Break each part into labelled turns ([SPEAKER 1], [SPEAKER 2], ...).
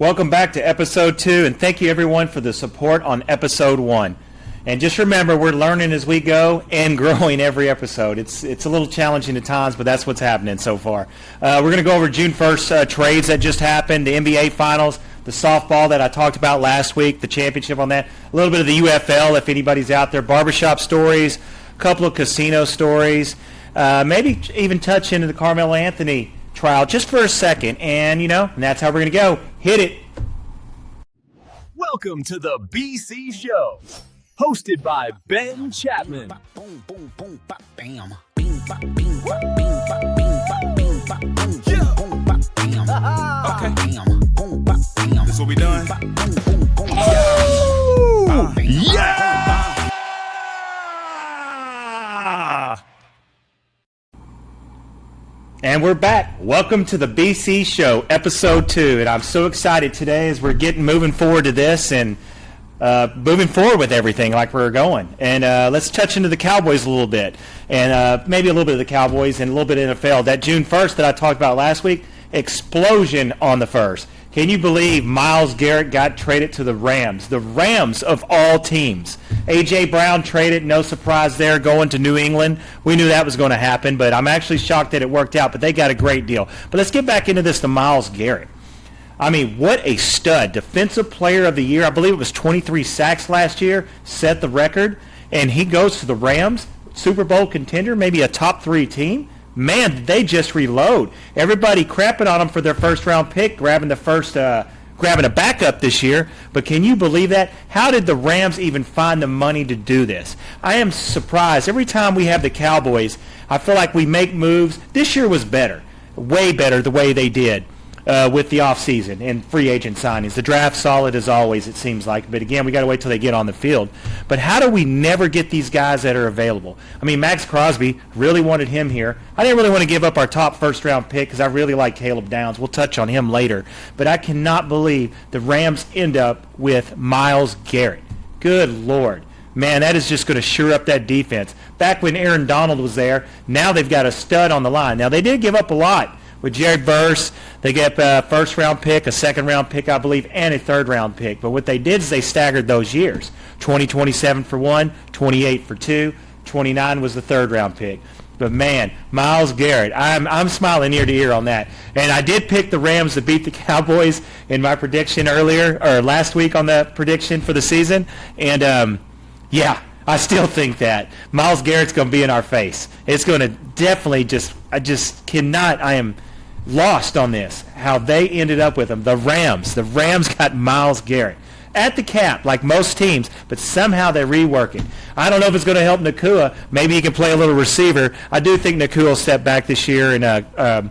[SPEAKER 1] Welcome back to episode 2, and thank you everyone for the support on episode 1. And just remember, we're learning as we go and growing every episode. It's a little challenging at times, but that's what's happening so far. We're going to go over June 1st trades that just happened, the NBA Finals, the softball that I talked about last week, the championship on that, a little bit of the UFL if anybody's out there, barbershop stories, a couple of casino stories, maybe even touch into the Carmelo Anthony trial just for a second, and that's how we're going to go. Hit it.
[SPEAKER 2] Welcome to the BC Show, hosted by Ben Chapman. Okay. This what we done? Yeah!
[SPEAKER 1] And we're back. Welcome to the BC Show, episode 2. And I'm so excited today as we're moving forward to this and moving forward with everything like we're going. And let's touch into the Cowboys a little bit. And maybe a little bit of the Cowboys and a little bit of NFL. That June 1st that I talked about last week, explosion on the 1st. Can you believe Myles Garrett got traded to the Rams? The Rams of all teams. A.J. Brown traded, no surprise there, going to New England. We knew that was going to happen, but I'm actually shocked that it worked out, but they got a great deal. But let's get back into this to Myles Garrett. I mean, what a stud. Defensive Player of the Year. I believe it was 23 sacks last year, set the record, and he goes to the Rams, Super Bowl contender, maybe a top 3 team. Man, did they just reload. Everybody crapping on them for their first-round pick, grabbing a backup this year. But can you believe that? How did the Rams even find the money to do this? I am surprised. Every time we have the Cowboys, I feel like we make moves. This year was better, way better the way they did with the offseason and free agent signings. The draft solid as always, it seems like. But again, we got to wait till they get on the field. But how do we never get these guys that are available? I mean, Max Crosby, really wanted him here. I didn't really want to give up our top first-round pick because I really like Caleb Downs. We'll touch on him later. But I cannot believe the Rams end up with Myles Garrett. Good Lord. Man, that is just going to shore up that defense. Back when Aaron Donald was there, now they've got a stud on the line. Now, they did give up a lot. With Jared Verse, they get a first-round pick, a second-round pick, I believe, and a third-round pick. But what they did is they staggered those years. 27 for 1, 28 for 2, 29 was the third-round pick. But, man, Myles Garrett, I'm smiling ear to ear on that. And I did pick the Rams to beat the Cowboys in my prediction last week on the prediction for the season. And, yeah, I still think that. Myles Garrett's going to be in our face. It's going to definitely I am lost on this, how they ended up with him. The Rams got Myles Garrett at the cap, like most teams, but somehow they rework it. I don't know if it's going to help Nakua. Maybe he can play a little receiver. I do think Nakua will step back this year and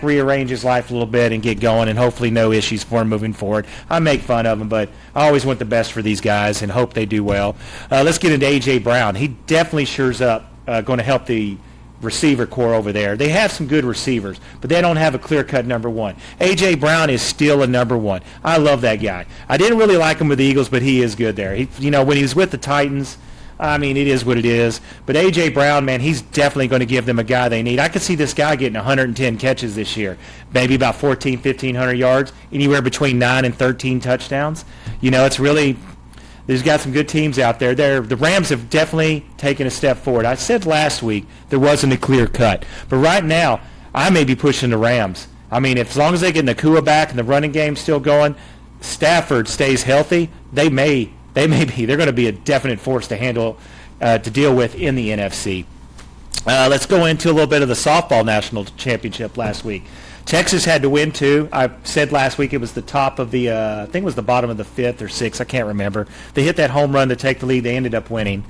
[SPEAKER 1] rearrange his life a little bit and get going, and hopefully no issues for him moving forward. I make fun of him, but I always want the best for these guys and hope they do well. Let's get into A.J. Brown. He definitely shores up, going to help the receiver core over there. They have some good receivers, but they don't have a clear-cut number one. A.J. Brown is still a number one. I love that guy. I didn't really like him with the Eagles, but he is good there. When he was with the Titans, I mean, it is what it is. But A.J. Brown, man, he's definitely going to give them a guy they need. I could see this guy getting 110 catches this year, maybe about 1,500 yards, anywhere between 9 and 13 touchdowns. It's really – there's got some good teams out there. The Rams have definitely taken a step forward. I said last week there wasn't a clear cut. But right now, I may be pushing the Rams. I mean, as long as they get Nakua back and the running game still going, Stafford stays healthy, they're going to be a definite force to handle, to deal with in the NFC. Let's go into a little bit of the softball national championship last week. Texas had to win, too. I said last week it was the top of the, I think it was the bottom of the 5th or 6th. I can't remember. They hit that home run to take the lead. They ended up winning.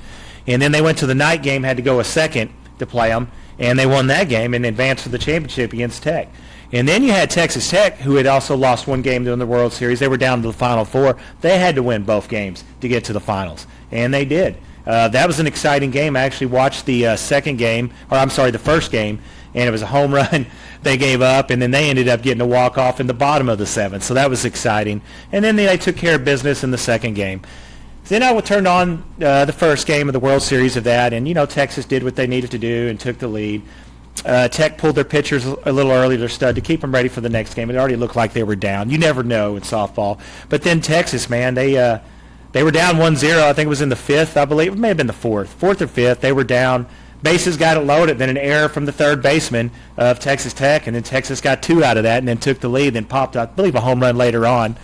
[SPEAKER 1] And then they went to the night game, had to go a second to play them, and they won that game and advanced to the championship against Tech. And then you had Texas Tech, who had also lost one game during the World Series. They were down to the Final Four. They had to win both games to get to the finals, and they did. That was an exciting game. I actually watched the the first game, and it was a home run they gave up, and then they ended up getting a walk-off in the bottom of the 7th, so that was exciting. And then they took care of business in the second game. Then I turned on the first game of the World Series of that, and, Texas did what they needed to do and took the lead. Tech pulled their pitchers a little early, their stud, to keep them ready for the next game. It already looked like they were down. You never know in softball. But then Texas, man, they were down 1-0. I think it was in the fifth, I believe. It may have been the fourth or fifth. They were down. Bases got it loaded, then an error from the third baseman of Texas Tech, and then Texas got 2 out of that and then took the lead, then popped, I believe, a home run later on.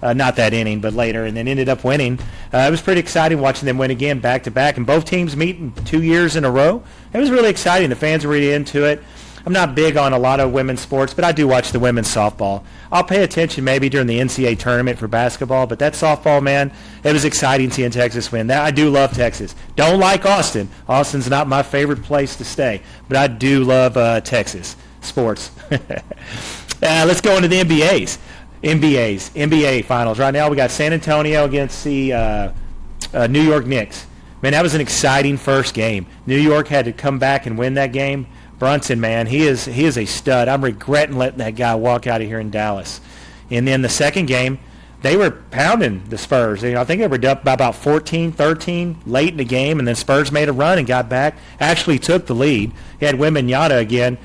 [SPEAKER 1] Not that inning, but later, and then ended up winning. It was pretty exciting watching them win again back-to-back, and both teams meeting 2 years in a row. It was really exciting. The fans were really into it. I'm not big on a lot of women's sports, but I do watch the women's softball. I'll pay attention maybe during the NCAA tournament for basketball, but that softball, man, it was exciting seeing Texas win. I do love Texas. Don't like Austin. Austin's not my favorite place to stay, but I do love Texas sports. Let's go into the NBA finals. Right now we got San Antonio against the New York Knicks. Man, that was an exciting first game. New York had to come back and win that game. Brunson, man, he is a stud. I'm regretting letting that guy walk out of here in Dallas. And then the second game, they were pounding the Spurs. I think they were up by about 14-13 late in the game, and then Spurs made a run and got back, actually took the lead. He had Wembanyama again.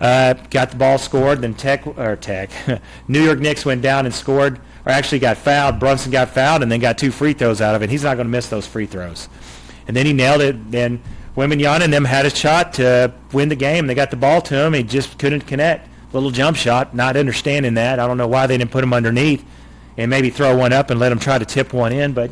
[SPEAKER 1] Got the ball scored, then New York Knicks went down and scored, or actually got fouled. Brunson got fouled and then got 2 free throws out of it. He's not going to miss those free throws. And then he nailed it. Then Wembanyama and them had a shot to win the game. They got the ball to him. He just couldn't connect. Little jump shot, not understanding that. I don't know why they didn't put him underneath and maybe throw one up and let him try to tip one in. But,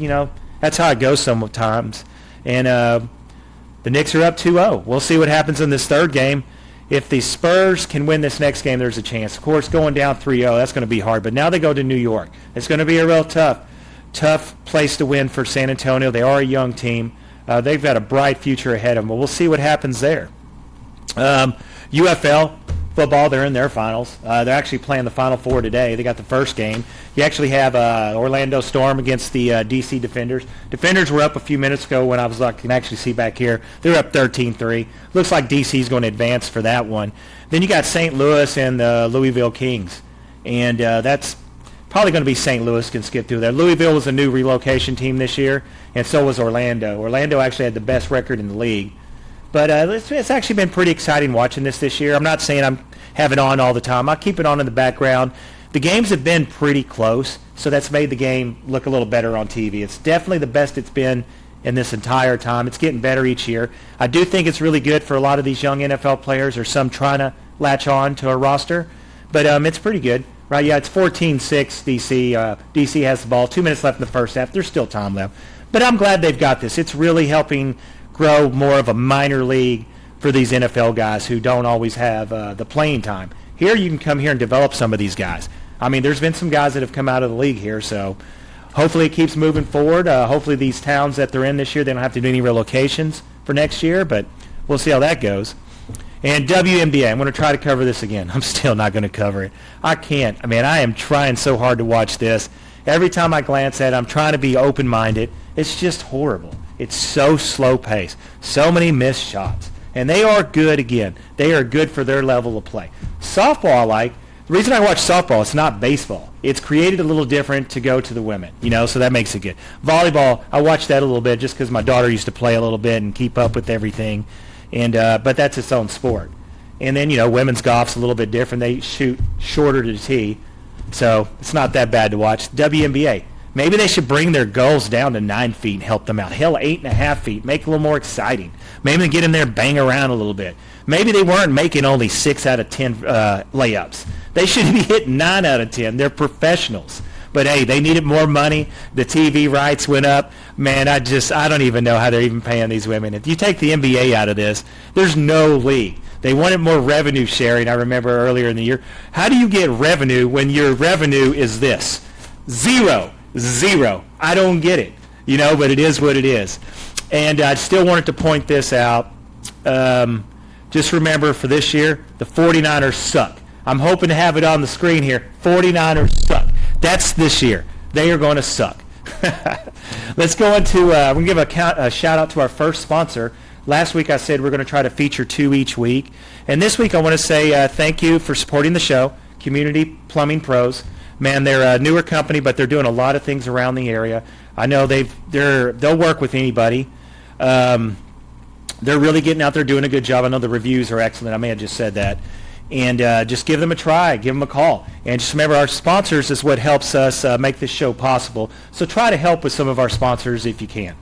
[SPEAKER 1] that's how it goes sometimes. And the Knicks are up 2-0. We'll see what happens in this third game. If the Spurs can win this next game, there's a chance. Of course, going down 3-0, that's going to be hard. But now they go to New York. It's going to be a real tough place to win for San Antonio. They are a young team. They've got a bright future ahead of them. But we'll see what happens there. UFL football, they're in their finals. They're actually playing the Final Four today. They got the first game. You actually have Orlando Storm against the DC Defenders. Defenders were up a few minutes ago when I can actually see back here. They're up 13-3. Looks like DC's going to advance for that one. Then you got St. Louis and the Louisville Kings. And that's probably going to be St. Louis can skip through there. Louisville was a new relocation team this year, and so was Orlando. Orlando actually had the best record in the league. But it's actually been pretty exciting watching this year. I'm not saying I'm having it on all the time. I'll keep it on in the background. The games have been pretty close, so that's made the game look a little better on TV. It's definitely the best it's been in this entire time. It's getting better each year. I do think it's really good for a lot of these young NFL players, or some trying to latch on to a roster. But it's pretty good. Right, yeah, it's 14-6 DC. DC has the ball. 2 minutes left in the first half. There's still time left. But I'm glad they've got this. It's really helping grow more of a minor league for these NFL guys who don't always have the playing time. Here you can come here and develop some of these guys. I mean, there's been some guys that have come out of the league here, so hopefully it keeps moving forward. Hopefully these towns that they're in this year, they don't have to do any relocations for next year, but we'll see how that goes. And WNBA, I'm going to try to cover this again. I'm still not going to cover it. I can't. I mean, I am trying so hard to watch this. Every time I glance at it, I'm trying to be open-minded. It's just horrible. It's so slow-paced. So many missed shots. And they are good again. They are good for their level of play. Softball I like. The reason I watch softball, it's not baseball. It's created a little different to go to the women, so that makes it good. Volleyball, I watch that a little bit just because my daughter used to play a little bit and keep up with everything. And but that's its own sport. And then, women's golf's a little bit different. They shoot shorter to the tee, so it's not that bad to watch. WNBA, maybe they should bring their goals down to 9 feet and help them out. Hell, 8.5 feet, make it a little more exciting. Maybe they get in there and bang around a little bit. Maybe they weren't making only 6 out of 10 layups. They should be hitting 9 out of 10. They're professionals. But, hey, they needed more money. The TV rights went up. Man, I don't even know how they're even paying these women. If you take the NBA out of this, there's no league. They wanted more revenue sharing, I remember earlier in the year. How do you get revenue when your revenue is this? Zero. I don't get it, but it is what it is. And I still wanted to point this out. Just remember, for this year, the 49ers suck. I'm hoping to have it on the screen here. 49ers suck. That's this year. They are going to suck. Let's go into, we're going to give a shout out to our first sponsor. Last week I said we're going to try to feature 2 each week. And this week I want to say thank you for supporting the show, Community Plumbing Pros. Man, they're a newer company, but they're doing a lot of things around the area. I know they'll work with anybody. they're really getting out there doing a good job. I know the reviews are excellent. I may have just said that. And just give them a try. Give them a call. And just remember, our sponsors is what helps us make this show possible. So try to help with some of our sponsors if you can.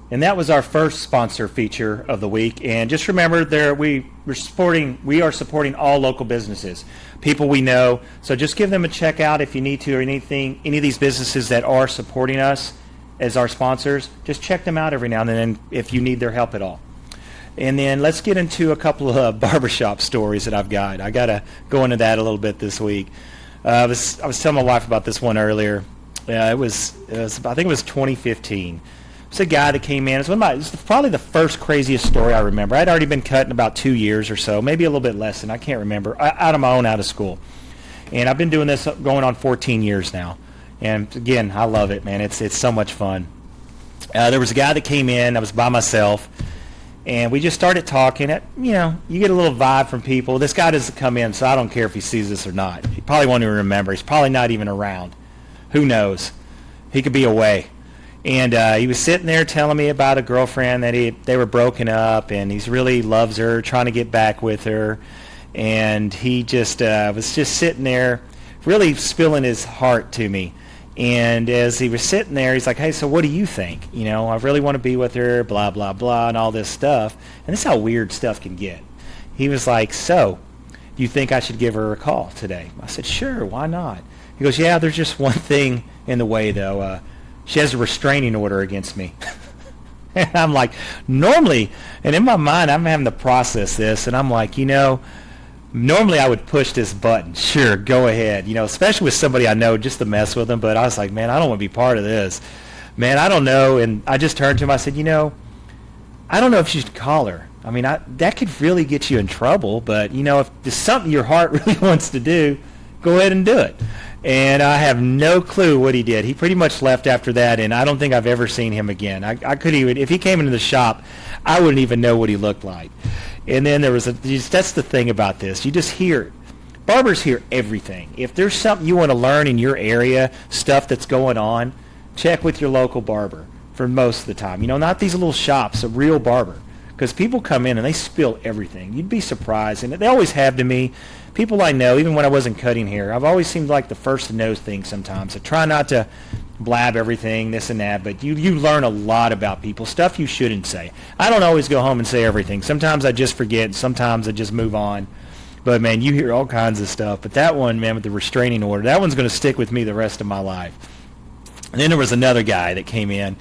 [SPEAKER 1] And that was our first sponsor feature of the week. And just remember, we are supporting all local businesses, people we know. So just give them a check out if you need to, or any of these businesses that are supporting us as our sponsors. Just check them out every now and then if you need their help at all. And then let's get into a couple of barbershop stories that I've got. I got to go into that a little bit this week. I was telling my wife about this one earlier. It was I think it was 2015. It's a guy that came in. It's probably the first craziest story I remember. I'd already been cut in about 2 years or so, maybe a little bit less than, I can't remember, out of school. And I've been doing this going on 14 years now. And again, I love it, man. It's so much fun. There was a guy that came in. I was by myself. And we just started talking. You get a little vibe from people. This guy doesn't come in, so I don't care if he sees this or not. He probably won't even remember. He's probably not even around. Who knows? He could be away. And he was sitting there telling me about a girlfriend that they were broken up, and he really loves her, trying to get back with her. And he just was just sitting there really spilling his heart to me. And as he was sitting there, he's like, hey, so what do you think? I really want to be with her, blah, blah, blah, and all this stuff. And this is how weird stuff can get. He was like, so, do you think I should give her a call today? I said, sure, why not? He goes, yeah, there's just one thing in the way, though. She has a restraining order against me. And I'm like, normally, and in my mind, I'm having to process this, and I'm like, normally I would push this button. Sure, go ahead. Especially with somebody I know, just to mess with them. But I was like, man, I don't want to be part of this. Man, I don't know. And I just turned to him. I said, I don't know if you should call her. I mean, that could really get you in trouble. But, if there's something your heart really wants to do, go ahead and do it. And I have no clue what he did. He pretty much left after that, and I don't think I've ever seen him again. I couldn't even, if he came into the shop, I wouldn't even know what he looked like. And then that's the thing about this. You just hear, barbers hear everything. If there's something you want to learn in your area, stuff that's going on, check with your local barber for most of the time. Not these little shops, a real barber. Because people come in and they spill everything. You'd be surprised. And they always have to me. People I know, even when I wasn't cutting hair, I've always seemed like the first to know things sometimes. I try not to blab everything, this and that, but you learn a lot about people, stuff you shouldn't say. I don't always go home and say everything. Sometimes I just forget. Sometimes I just move on. But, man, you hear all kinds of stuff. But that one, man, with the restraining order, that one's going to stick with me the rest of my life. And then there was another guy that came in.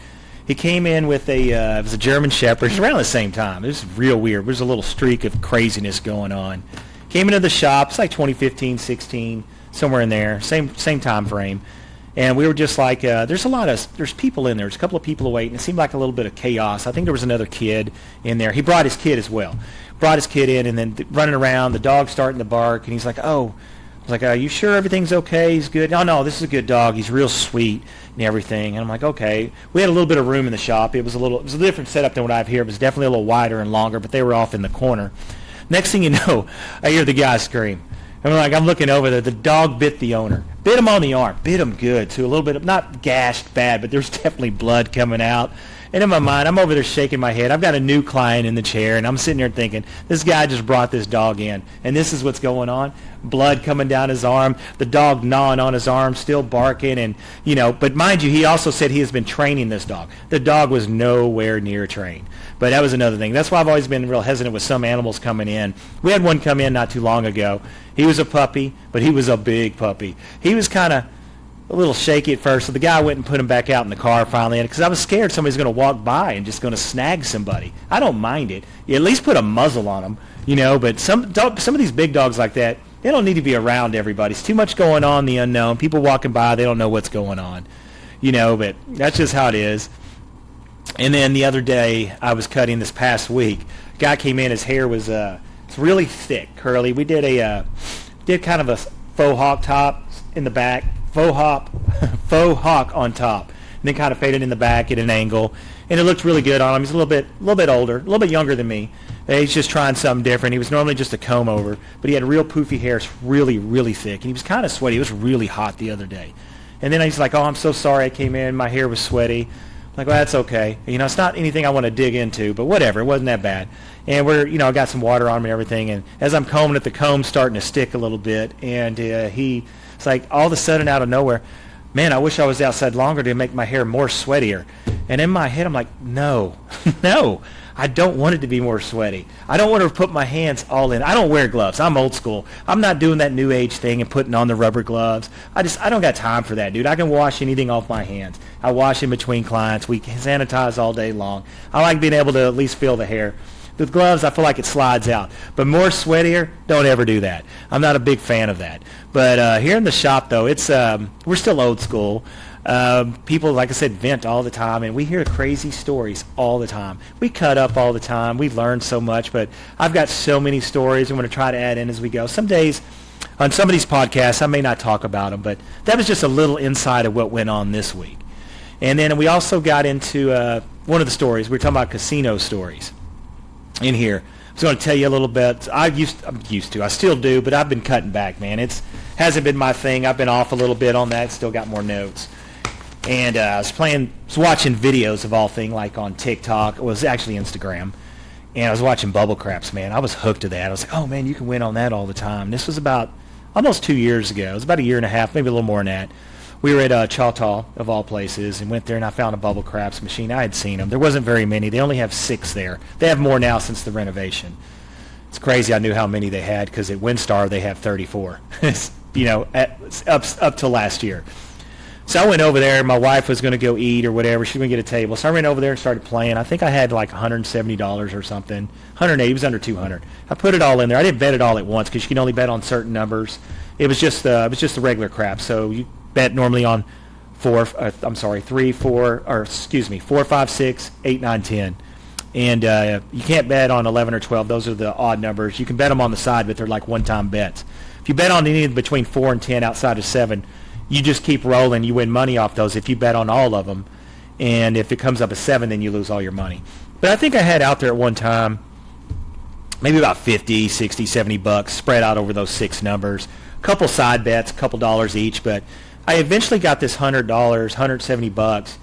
[SPEAKER 1] He came in with it was a German Shepherd. It was around the same time. It was real weird. There's a little streak of craziness going on. Came into the shop. It's like 2015, 16, somewhere in there. Same time frame. And we were just like, there's people in there. There's a couple of people waiting. It seemed like a little bit of chaos. I think there was another kid in there. He brought his kid as well. Brought his kid in, and then running around, the dog's starting to bark, and he's like, oh. I was like, are you sure everything's okay? He's good? No, this is a good dog. He's real sweet and everything. And I'm like, okay. We had a little bit of room in the shop. It was a different setup than what I have here. It was definitely a little wider and longer, but they were off in the corner. Next thing you know, I hear the guy scream. I'm looking over there. The dog bit the owner. Bit him on the arm. Bit him good, too. A little bit of, not gashed bad, but there's definitely blood coming out. And in my mind, I'm over there shaking my head. I've got a new client in the chair, and I'm sitting there thinking, this guy just brought this dog in, and this is what's going on. Blood coming down his arm, the dog gnawing on his arm, still barking, and, but mind you, he also said he has been training this dog. The dog was nowhere near trained. But that was another thing. That's why I've always been real hesitant with some animals coming in. We had one come in not too long ago. He was a puppy, but he was a big puppy. He was kind of a little shaky at first, so the guy went and put him back out in the car finally, because I was scared somebody's going to walk by and just going to snag somebody. I don't mind it. You at least put a muzzle on them, but some of these big dogs like that, they don't need to be around everybody. It's too much going on, the unknown. People walking by, they don't know what's going on, but that's just how it is. And then the other day, I was cutting this past week. Guy came in, his hair was it's really thick, curly. We did kind of a faux hawk top in the back, faux hawk on top, and then kind of faded in the back at an angle, and it looked really good on him. He's a little bit older, a little bit younger than me. He's just trying something different. He was normally just a comb over, but he had real poofy hair. It's really, really thick, and he was kind of sweaty. It was really hot the other day. And then he's like, oh, I'm so sorry I came in. My hair was sweaty. I'm like, well, that's okay. It's not anything I want to dig into, but whatever. It wasn't that bad. And I got some water on me and everything. And as I'm combing it, the comb's starting to stick a little bit. And it's like all of a sudden out of nowhere, man, I wish I was outside longer to make my hair more sweatier. And in my head, I'm like, no, no. I don't want it to be more sweaty. I don't want to put my hands all in. I don't wear gloves. I'm old school. I'm not doing that new age thing and putting on the rubber gloves. I don't got time for that, dude. I can wash anything off my hands. I wash in between clients. We sanitize all day long. I like being able to at least feel the hair. With gloves, I feel like it slides out. But more sweatier, don't ever do that. I'm not a big fan of that. But here in the shop, though, it's we're still old school. People, like I said, vent all the time, and we hear crazy stories all the time. We cut up all the time. We learn so much, but I've got so many stories I'm going to try to add in as we go. Some days on some of these podcasts, I may not talk about them, but that was just a little insight of what went on this week. And then we also got into one of the stories. We were talking about casino stories in here. I was going to tell you a little bit. I'm used to. I still do, but I've been cutting back, man. It hasn't been my thing. I've been off a little bit on that. Still got more notes. And I was watching videos of all things, like on TikTok. It was actually Instagram. And I was watching bubble craps, man. I was hooked to that. I was like, oh, man, you can win on that all the time. This was about almost 2 years ago. It was about a year and a half, maybe a little more than that. We were at Choctaw, of all places, and went there, and I found a bubble craps machine. I had seen them. There wasn't very many. They only have 6 there. They have more now since the renovation. It's crazy I knew how many they had, because at WinStar they have 34, up till last year. So I went over there. My wife was going to go eat or whatever. She was going to get a table. So I ran over there and started playing. I think I had like $170 or something. 180. It was under 200. I put it all in there. I didn't bet it all at once because you can only bet on certain numbers. It was just the regular crap. So you bet normally on 4, 5, 6, 8, 9, 10. And you can't bet on 11 or 12. Those are the odd numbers. You can bet them on the side, but they're like one-time bets. If you bet on any between 4 and 10 outside of 7, you just keep rolling. You win money off those if you bet on all of them. And if it comes up a 7, then you lose all your money. But I think I had out there at one time maybe about 50, 60, 70 bucks spread out over those 6 numbers. A couple side bets, a couple dollars each. But I eventually got this $100, 170 bucks,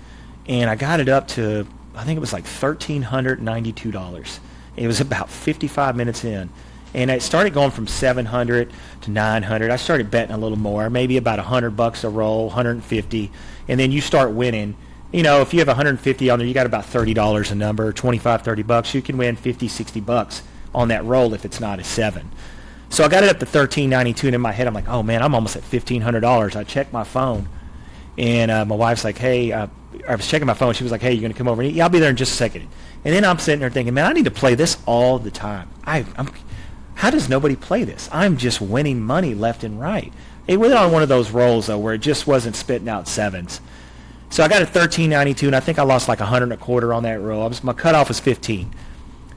[SPEAKER 1] and I got it up to, I think it was like $1,392. It was about 55 minutes in. And it started going from 700 to 900. I started betting a little more, maybe about $100 a roll, 150, and then you start winning. If you have 150 on there, you got about $30 a number, 25, 30 bucks. You can win 50, 60 bucks on that roll if it's not a 7. So I got it up to $1,392, and in my head, I'm like, oh man, I'm almost at $1,500. I checked my phone, and my wife's like, hey, I was checking my phone. She was like, hey, you going to come over and eat? Yeah, I'll be there in just a second. And then I'm sitting there thinking, man, I need to play this all the time. How does nobody play this? I'm just winning money left and right. It went on one of those rolls, though, where it just wasn't spitting out 7s. So I got a $1,392, and I think I lost like $125 on that roll. My cutoff was 15.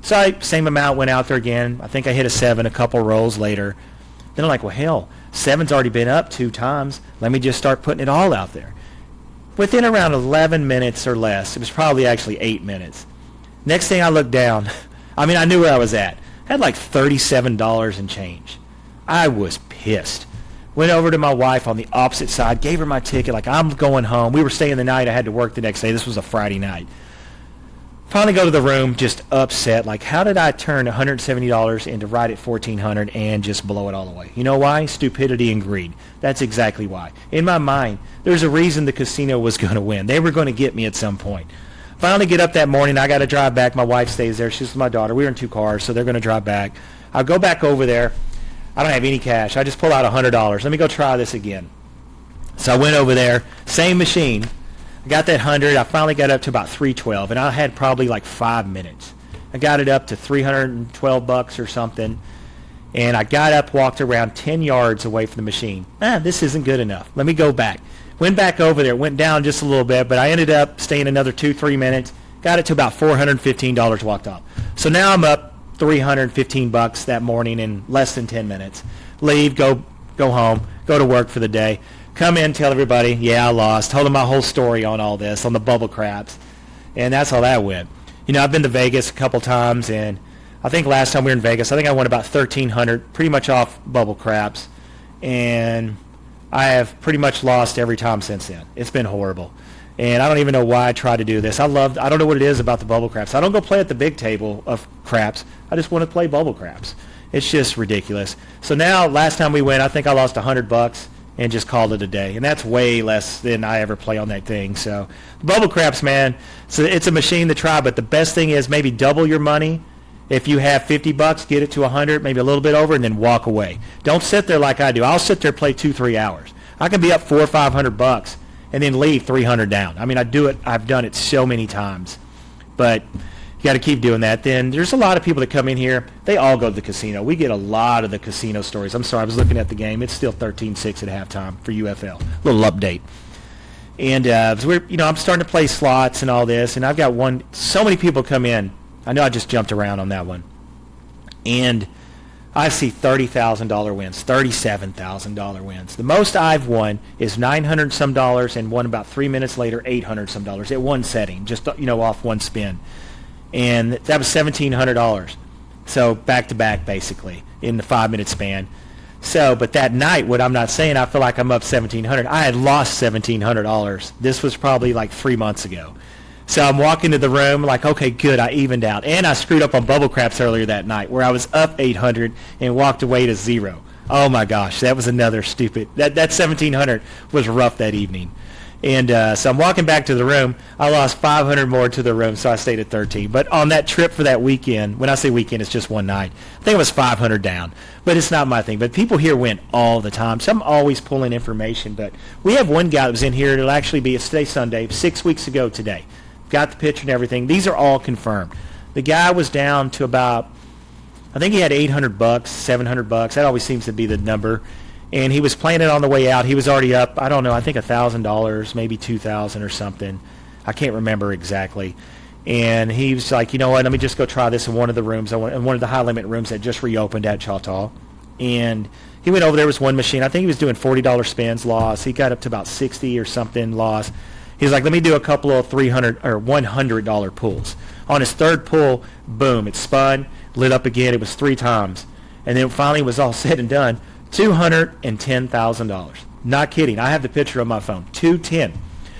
[SPEAKER 1] So same amount, went out there again. I think I hit a 7 a couple rolls later. Then I'm like, well, hell, 7's already been up 2 times. Let me just start putting it all out there. Within around 11 minutes or less, it was probably actually 8 minutes. Next thing I looked down, I knew where I was at. I had like $37 and change. I was pissed. Went over to my wife on the opposite side, gave her my ticket, like I'm going home. We were staying the night. I had to work the next day. This was a Friday night. Finally go to the room, just upset, like how did I turn $170 into right at $1,400 and just blow it all away? You know why? Stupidity and greed. That's exactly why. In my mind, there's a reason the casino was going to win. They were going to get me at some point. Finally get up that morning. I got to drive back. My wife stays there. She's with my daughter. We were in 2 cars, so they're going to drive back. I'll go back over there. I don't have any cash. I just pull out $100. Let me go try this again. So I went over there. Same machine. I got that 100. I finally got up to about 312, and I had probably like 5 minutes. I got it up to $312 or something, and I got up, walked around 10 yards away from the machine. This isn't good enough. Let me go back. Went back over there, went down just a little bit, but I ended up staying another 2-3 minutes, got it to about $415, walked off. So now I'm up $315 that morning in less than 10 minutes. Leave, go home, go to work for the day. Come in, tell everybody, yeah, I lost. Told them my whole story on all this, on the bubble craps. And that's how that went. I've been to Vegas a couple times, and I think last time we were in Vegas, I think I won about $1,300, pretty much off bubble craps. And I have pretty much lost every time since then. It's been horrible. And I don't even know why I try to do this. I don't know what it is about the bubble craps. I don't go play at the big table of craps. I just want to play bubble craps. It's just ridiculous. So now, last time we went, I think I lost $100 and just called it a day. And that's way less than I ever play on that thing. So bubble craps, man, so it's a machine to try. But the best thing is maybe double your money. If you have $50, get it to 100, maybe a little bit over, and then walk away. Don't sit there like I do. I'll sit there and play 2-3 hours. I can be up $400 or $500 and then leave 300 down. I mean, I do it. I've done it so many times, but you got to keep doing that. Then there's a lot of people that come in here. They all go to the casino. We get a lot of the casino stories. I'm sorry, I was looking at the game. It's still 13-6 at halftime for UFL. Little update. And I'm starting to play slots and all this, and I've got so many people come in. I know I just jumped around on that one. And I see $30,000 wins, $37,000 wins. The most I've won is $900 some and won about 3 minutes later $800 some at one setting, just off one spin. And that was $1,700. So back to back basically in the 5-minute span. So, but that night, what I'm not saying, I feel like I'm up $1,700. I had lost $1,700. This was probably like 3 months ago. So I'm walking to the room like, okay, good, I evened out. And I screwed up on bubble craps earlier that night where I was up 800 and walked away to 0. Oh my gosh, that was another stupid. That 1,700 was rough that evening. And so I'm walking back to the room. I lost 500 more to the room, so I stayed at 13. But on that trip for that weekend, when I say weekend, it's just one night. I think it was 500 down. But it's not my thing. But people here win all the time. So I'm always pulling information. But we have one guy that was in here. It'll actually be today's Sunday, 6 weeks ago today. Got the picture and everything. These are all confirmed. The guy was down to about, I think he had $800, $700. That always seems to be the number. And he was playing it on the way out. He was already up, I don't know, I think $1,000, maybe $2,000 or something. I can't remember exactly. And he was like, you know what, let me just go try this in one of the rooms, in one of the high-limit rooms that just reopened at Choctaw. And he went over there with one machine. I think he was doing $40 spins, loss. He got up to about 60 or something, loss. He's like, let me do a couple of $300 or $100 pulls. On his third pull, boom, it spun, lit up again. It was 3 times. And then finally it was all said and done, $210,000. Not kidding. I have the picture on my phone. 210.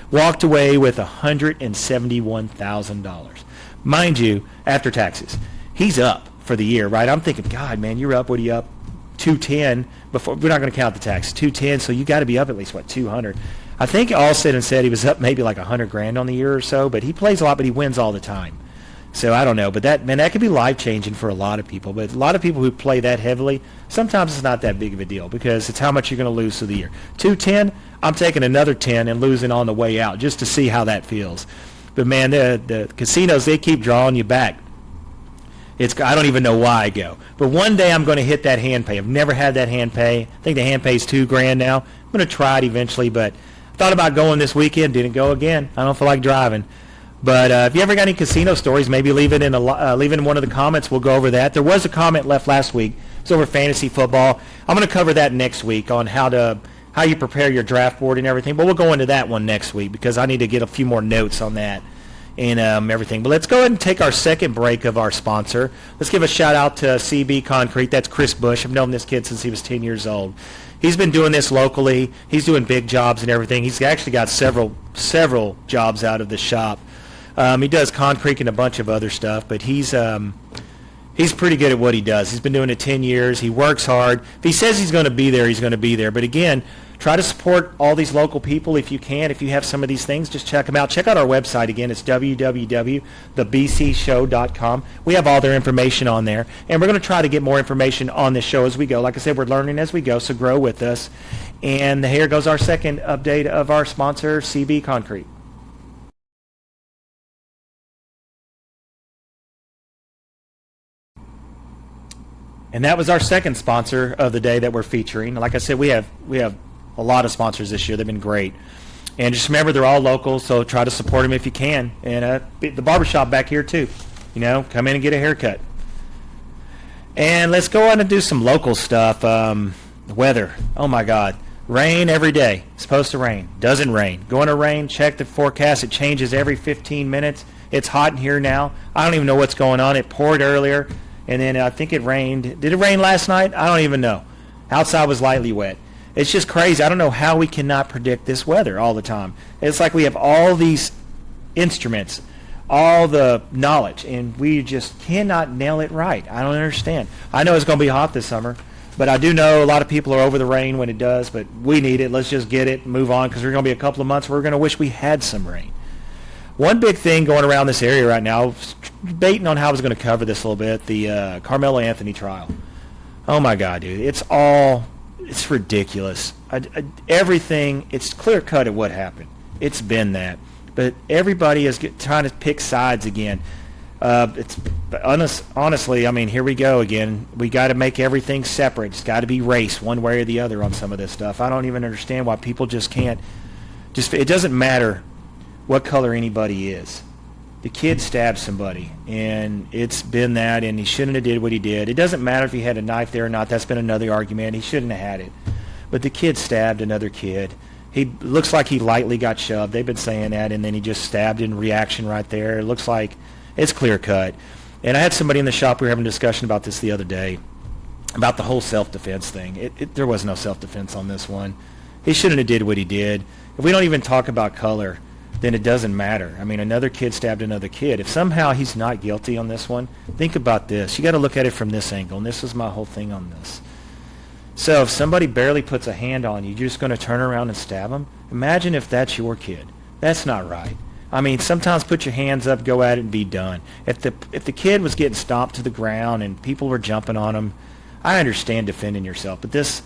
[SPEAKER 1] Walked away with $171,000. Mind you, after taxes. He's up for the year, right? I'm thinking, God, man, you're up. What are you up? 210. Before we're not going to count the tax. 210, so you got to be up at least, 200. I think all said and said he was up maybe like $100,000 on the year or so, but he plays a lot, but he wins all the time. So I don't know, but that could be life-changing for a lot of people. But a lot of people who play that heavily, sometimes it's not that big of a deal because it's how much you're going to lose through the year. 210, I'm taking another 10 and losing on the way out just to see how that feels. But man, the casinos, they keep drawing you back. I don't even know why I go. But one day I'm going to hit that hand pay. I've never had that hand pay. I think the hand pay is $2,000 now. I'm going to try it eventually, but thought about going this weekend. Didn't go again. I don't feel like driving. But if you ever got any casino stories, maybe leave it in one of the comments. We'll go over that. There was a comment left last week. It's over fantasy football. I'm going to cover that next week on how you prepare your draft board and everything. But we'll go into that one next week because I need to get a few more notes on that and everything. But let's go ahead and take our second break of our sponsor. Let's give a shout out to CB Concrete. That's Chris Bush. I've known this kid since he was 10 years old. He's been doing this locally. He's doing big jobs and everything. He's actually got several jobs out of the shop. He does concrete and a bunch of other stuff, but he's pretty good at what he does. He's been doing it 10 years. He works hard. If he says he's going to be there, he's going to be there. But again, try to support all these local people if you can. If you have some of these things, just check them out. Check out our website again. It's www.thebcshow.com. We have all their information on there, and we're going to try to get more information on this show as we go. Like I said, we're learning as we go, so grow with us. And here goes our second update of our sponsor, CB Concrete. And that was our second sponsor of the day that we're featuring. Like I said, we have a lot of sponsors this year. They've been great. And just remember, they're all local, so try to support them if you can. And the barbershop back here, too. Come in and get a haircut. And let's go on and do some local stuff. The weather. Oh, my God. Rain every day. It's supposed to rain. Doesn't rain. Going to rain. Check the forecast. It changes every 15 minutes. It's hot in here now. I don't even know what's going on. It poured earlier. And then I think it rained. Did it rain last night? I don't even know. Outside was lightly wet. It's just crazy. I don't know how we cannot predict this weather all the time. It's like we have all these instruments, all the knowledge, and we just cannot nail it right. I don't understand. I know it's going to be hot this summer, but I do know a lot of people are over the rain when it does, but we need it. Let's just get it and move on, because there's going to be a couple of months where we're going to wish we had some rain. One big thing going around this area right now, debating on how I was going to cover this a little bit, the Carmelo Anthony trial. Oh, my God, dude. It's ridiculous. Everything, it's clear-cut at what happened. It's been that. But everybody is trying to pick sides again. Honestly, I mean, here we go again. We got to make everything separate. It's got to be race one way or the other on some of this stuff. I don't even understand why people just can't. It doesn't matter what color anybody is. The kid stabbed somebody, and it's been that, and he shouldn't have did what he did. It doesn't matter if he had a knife there or not. That's been another argument. He shouldn't have had it. But the kid stabbed another kid. He looks like he lightly got shoved. They've been saying that, and then he just stabbed in reaction right there. It looks like it's clear cut. And I had somebody in the shop, we were having a discussion about this the other day, about the whole self-defense thing. There was no self-defense on this one. He shouldn't have did what he did. If we don't even talk about color, then it doesn't matter. I mean, another kid stabbed another kid. If somehow he's not guilty on this one, think about this. You got to look at it from this angle, and this is my whole thing on this. So if somebody barely puts a hand on you, you're just going to turn around and stab them? Imagine if that's your kid. That's not right. I mean, sometimes put your hands up, go at it, and be done. If the kid was getting stomped to the ground and people were jumping on him, I understand defending yourself. But this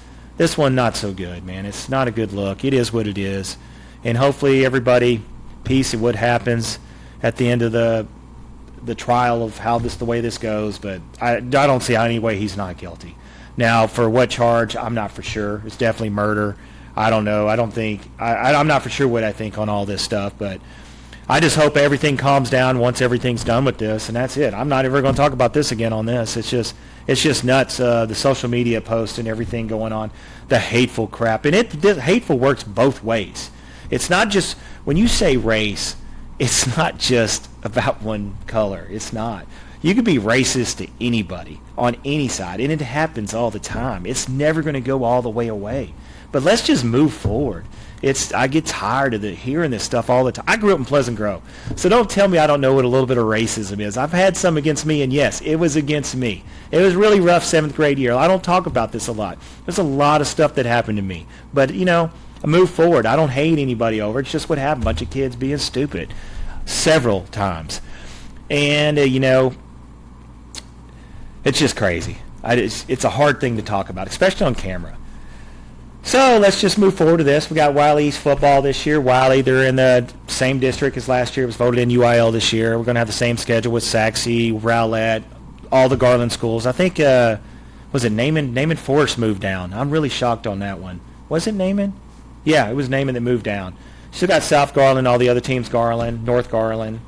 [SPEAKER 1] one, not so good, man. It's not a good look. It is what it is. And hopefully everybody, peace at what happens at the end of the trial of the way this goes. But I don't see any way he's not guilty. Now, for what charge, I'm not for sure. It's definitely murder. I don't know. I don't think I'm not for sure what I think on all this stuff, but I just hope everything calms down once everything's done with this, and that's it. I'm not ever going to talk about this again on this. It's just nuts. The social media posts and everything going on, the hateful crap, and hateful works both ways. It's not just when you say race. It's not just about one color. It's not. You could be racist to anybody on any side, and it happens all the time. It's never going to go all the way away. But let's just move forward. I get tired of hearing this stuff all the time. I grew up in Pleasant Grove, so don't tell me I don't know what a little bit of racism is. I've had some against me, and yes, it was against me. It was really rough 7th grade year. I don't talk about this a lot. There's a lot of stuff that happened to me. But, I move forward. I don't hate anybody over it. It's just what happened. A bunch of kids being stupid several times. And, it's just crazy. It's a hard thing to talk about, especially on camera. So let's just move forward to this. We got Wiley East football this year. Wiley, they're in the same district as last year. It was voted in UIL this year. We're going to have the same schedule with Saxe, Rowlett, all the Garland schools. I think, was it Naaman? Naaman Forest moved down. I'm really shocked on that one. Was it Naaman? Yeah, it was Naaman that moved down. Still got South Garland, all the other teams, Garland, North Garland.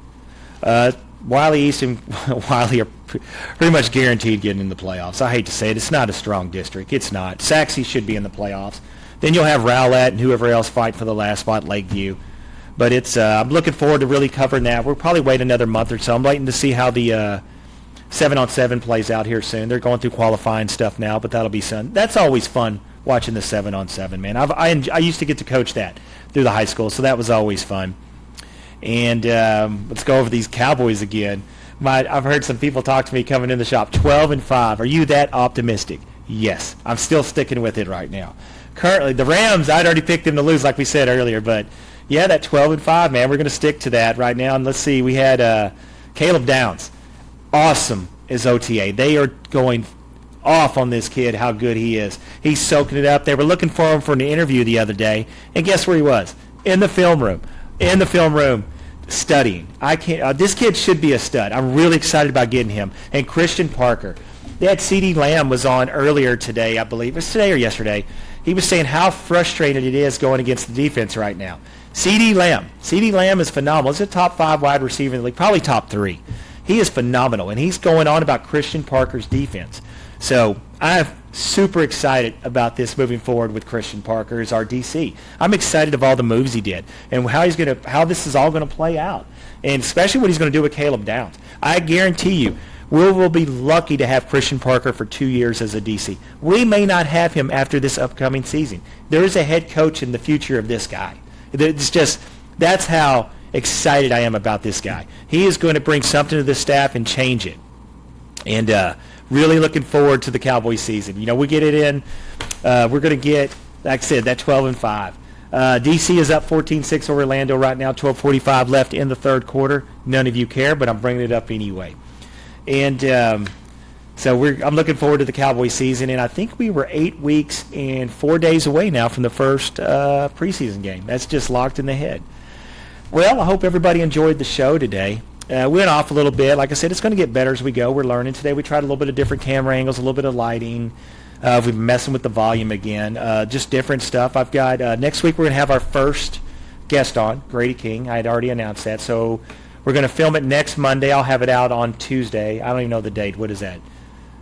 [SPEAKER 1] Wiley East and Wiley are pretty much guaranteed getting in the playoffs. I hate to say it. It's not a strong district. It's not. Saxe should be in the playoffs. Then you'll have Rowlett and whoever else fight for the last spot, Lakeview. But I'm looking forward to really covering that. We'll probably wait another month or so. I'm waiting to see how the 7-on-7 plays out here soon. They're going through qualifying stuff now, but that'll be fun. That's always fun, watching the 7-on-7, man. I used to get to coach that through the high school, so that was always fun. And let's go over these Cowboys again. I've heard some people talk to me coming in the shop. 12-5. Are you that optimistic? Yes. I'm still sticking with it right now. Currently, the Rams, I'd already picked them to lose like we said earlier. But, yeah, that 12-5, man, we're going to stick to that right now. And let's see, we had Caleb Downs. Awesome as OTA. They are going off on this kid, how good he is. He's soaking it up. They were looking for him for an interview the other day. And guess where he was? In the film room. Studying. This kid should be a stud. I'm really excited about getting him. And Christian Parker. They had C.D. Lamb was on earlier today, I believe. It was today or yesterday. He was saying how frustrated it is going against the defense right now. C.D. Lamb is phenomenal. He's a top 5 wide receiver in the league, probably top 3. He is phenomenal, and he's going on about Christian Parker's defense. So I'm super excited about this moving forward with Christian Parker as our DC. I'm excited of all the moves he did and how this is all going to play out, and especially what he's going to do with Caleb Downs. I guarantee you, We will be lucky to have Christian Parker for 2 years as a DC. We may not have him after this upcoming season. There is a head coach in the future of this guy. That's how excited I am about this guy. He is going to bring something to the staff and change it. And really looking forward to the Cowboys season. We get it in. We're going to get, like I said, that 12-5. DC is up 14-6 over Orlando right now, 12:45 left in the third quarter. None of you care, but I'm bringing it up anyway. And so I'm looking forward to the Cowboys season, and I think we were 8 weeks and 4 days away now from the first preseason game. That's just locked in the head. Well, I hope everybody enjoyed the show today. We went off a little bit. Like I said, it's going to get better as we go. We're learning. Today we tried a little bit of different camera angles, a little bit of lighting. We've been messing with the volume again. Just different stuff. I've got next week we're going to have our first guest on, Grady King. I had already announced that. So we're going to film it next Monday. I'll have it out on Tuesday. I don't even know the date. What is that?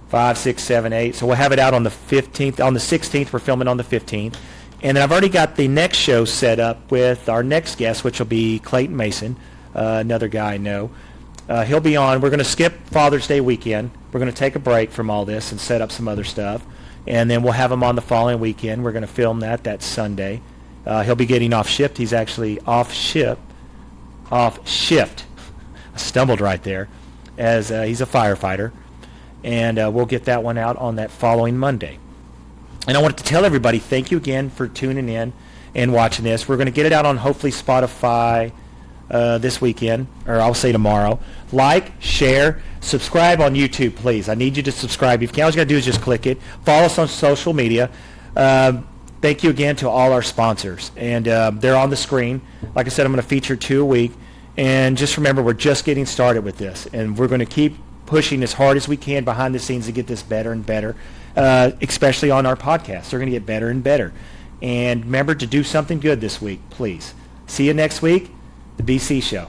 [SPEAKER 1] 5, 6, 7, 8. So we'll have it out on the 15th. On the 16th, we're filming on the 15th. And then I've already got the next show set up with our next guest, which will be Clayton Mason, another guy I know. He'll be on. We're going to skip Father's Day weekend. We're going to take a break from all this and set up some other stuff. And then we'll have him on the following weekend. We're going to film that Sunday. He'll be getting off shift. He's actually off shift. I stumbled right there, as he's a firefighter. And we'll get that one out on that following Monday. And I wanted to tell everybody, thank you again for tuning in and watching this. We're going to get it out on hopefully Spotify this weekend, or I'll say tomorrow. Like, share, subscribe on YouTube, please. I need you to subscribe. If you can, all you got to do is just click it. Follow us on social media. Thank you again to all our sponsors. And they're on the screen. Like I said, I'm going to feature 2 a week. And just remember, we're just getting started with this. And we're going to keep pushing as hard as we can behind the scenes to get this better and better, especially on our podcasts. They're going to get better and better. And remember to do something good this week, please. See you next week. The BC Show.